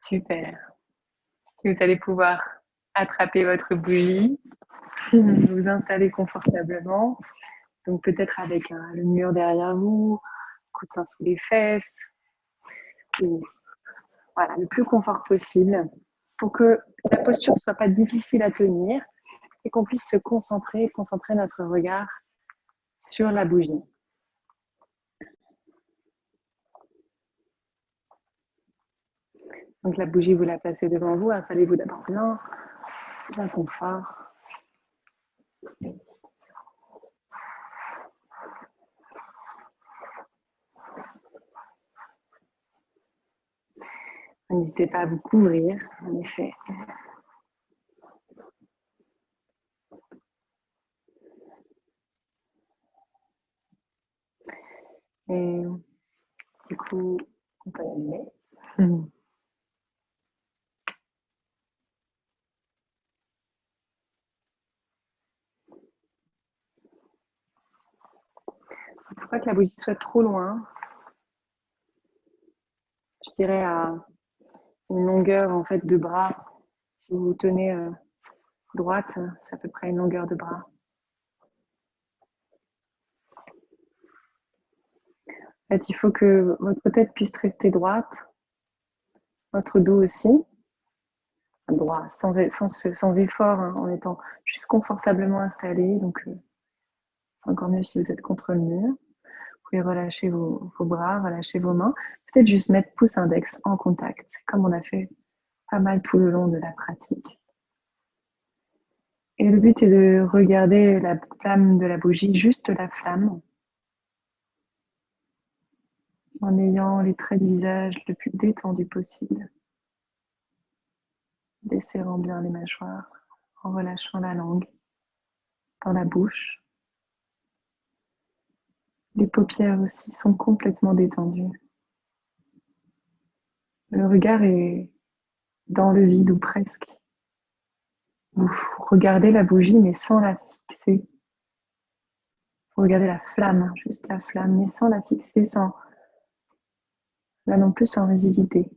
Super. Vous allez pouvoir attraper votre bougie, vous installer confortablement, donc peut-être avec le mur derrière vous, coussin sous les fesses, ou voilà, le plus confort possible pour que la posture ne soit pas difficile à tenir et qu'on puisse se concentrer notre regard sur la bougie. Donc la bougie, vous la placez devant vous, installez-vous d'abord bien confort. N'hésitez pas à vous couvrir, en effet. Et du coup, on peut l'allumer. Il ne faut pas que la bougie soit trop loin. Je dirais à une longueur en fait de bras. Si vous tenez droite, c'est à peu près une longueur de bras. En fait, il faut que votre tête puisse rester droite, votre dos aussi, droit, sans effort, hein, en étant juste confortablement installé. Donc, c'est encore mieux si vous êtes contre le mur. Vous pouvez relâcher vos bras, relâcher vos mains. Peut-être juste mettre pouce index en contact, comme on a fait pas mal tout le long de la pratique. Et le but est de regarder la flamme de la bougie, juste la flamme, en ayant les traits du visage le plus détendus possible, desserrant bien les mâchoires, en relâchant la langue dans la bouche. Les paupières aussi sont complètement détendues. Le regard est dans le vide ou presque. Vous regardez la bougie mais sans la fixer. Vous regardez la flamme, juste la flamme, mais sans la fixer, sans, là non plus sans rigidité.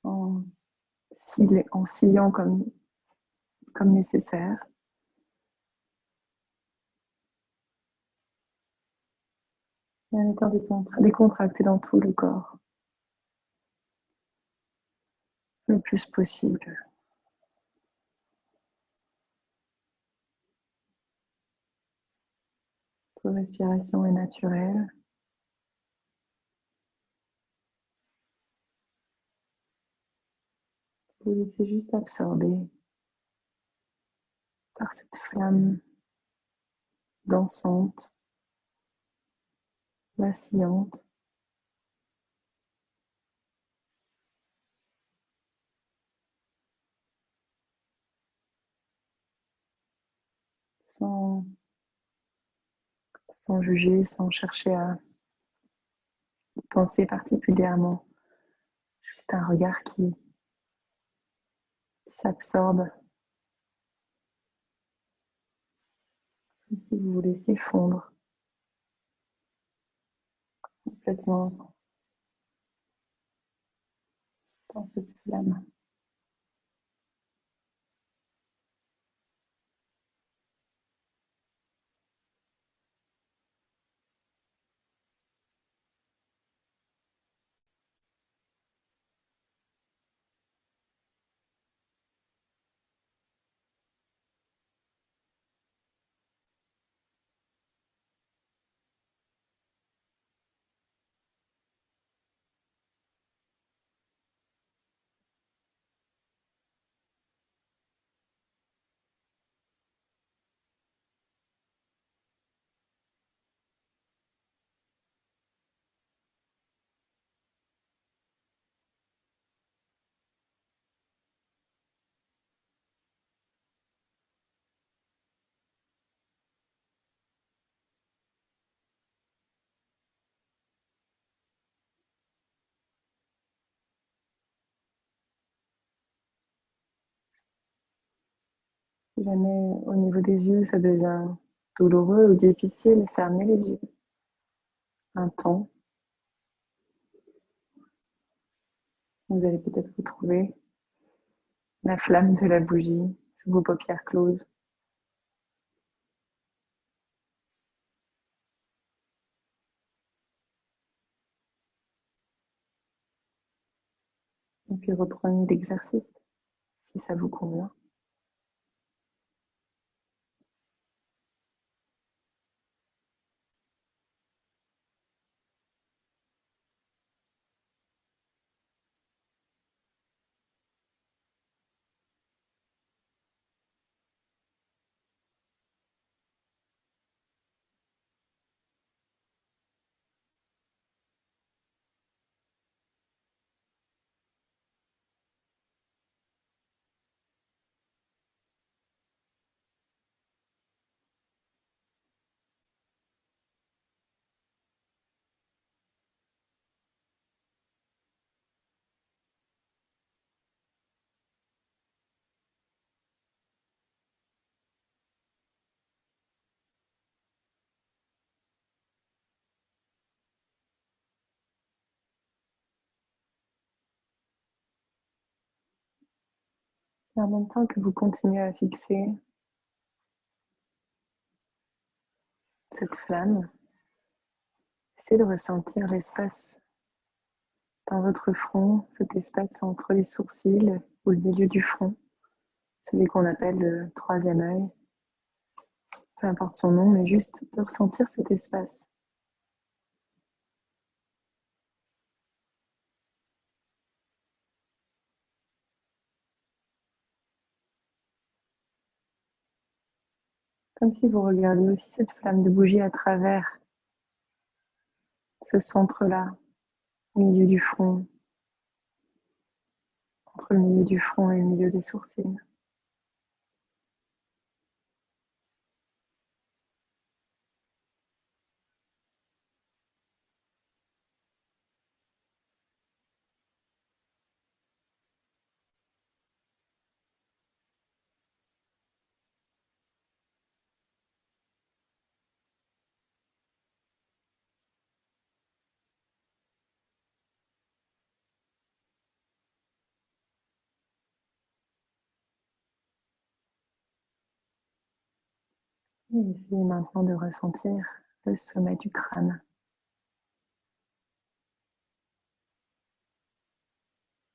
En, en sillant comme nécessaire. Et en étant décontracté dans tout le corps, le plus possible. Votre respiration est naturelle. Vous laissez juste absorber par cette flamme dansante, vacillante. Sans, sans juger, sans chercher à penser particulièrement. Juste un regard qui s'absorbe. Comme si vous vous laissez fondre complètement dans cette flamme. Si jamais au niveau des yeux, ça devient douloureux ou difficile, fermez les yeux. Un temps, vous allez peut-être retrouver la flamme de la bougie sous vos paupières closes. Et puis reprenez l'exercice si ça vous convient. Et en même temps que vous continuez à fixer cette flamme, essayez de ressentir l'espace dans votre front, cet espace entre les sourcils ou le milieu du front, celui qu'on appelle le troisième œil. Peu importe son nom, mais juste de ressentir cet espace. Comme si vous regardiez aussi cette flamme de bougie à travers ce centre-là, au milieu du front, entre le milieu du front et le milieu des sourcils. Et essayez maintenant de ressentir le sommet du crâne.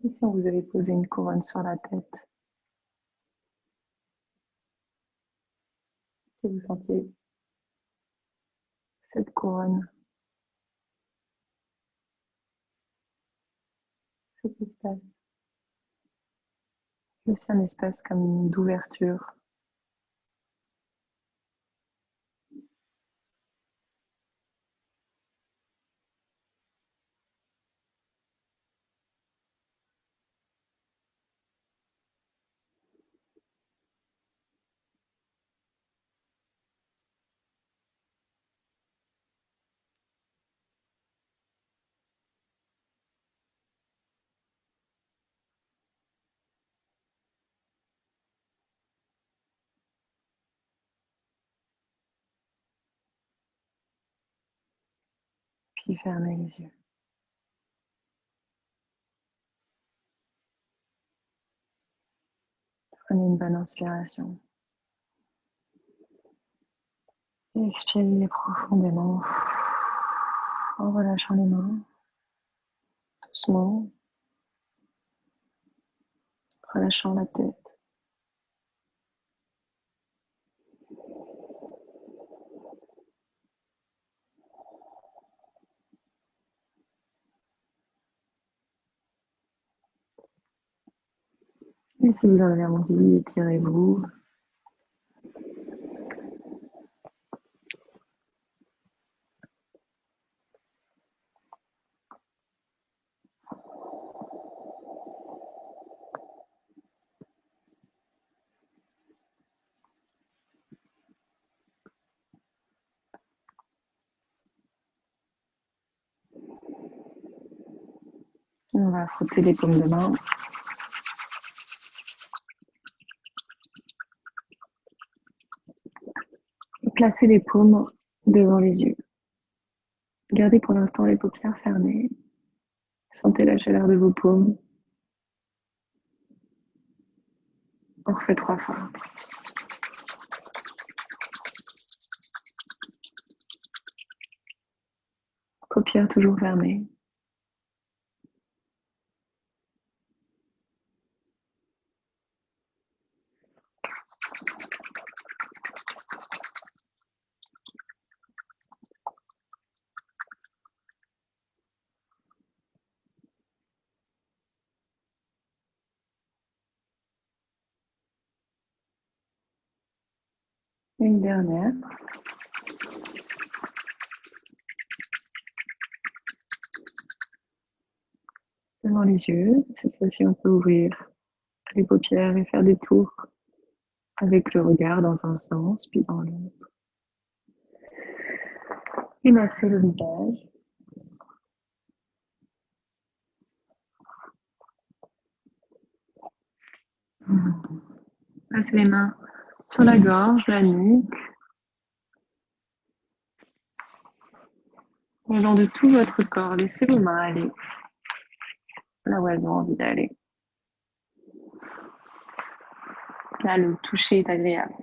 Et si on vous avait posé une couronne sur la tête, que vous sentiez cette couronne, cet espace, aussi un espace comme d'ouverture. Puis fermez les yeux. Prenez une bonne inspiration. Et expirez profondément en relâchant les mains, doucement, relâchant la tête. Et si vous en avez envie, étirez-vous. On va frotter les paumes de main. placez les paumes devant les yeux. Gardez pour l'instant les paupières fermées. Sentez la chaleur de vos paumes. On refait 3 fois. Paupières toujours fermées. Une dernière. Devant les yeux. Cette fois-ci, on peut ouvrir les paupières et faire des tours avec le regard dans un sens, puis dans l'autre. Et masser le visage. Passez les mains sur la gorge, la nuque, le long de tout votre corps. Laissez vos mains aller là où elles ont envie d'aller. Là, le toucher est agréable.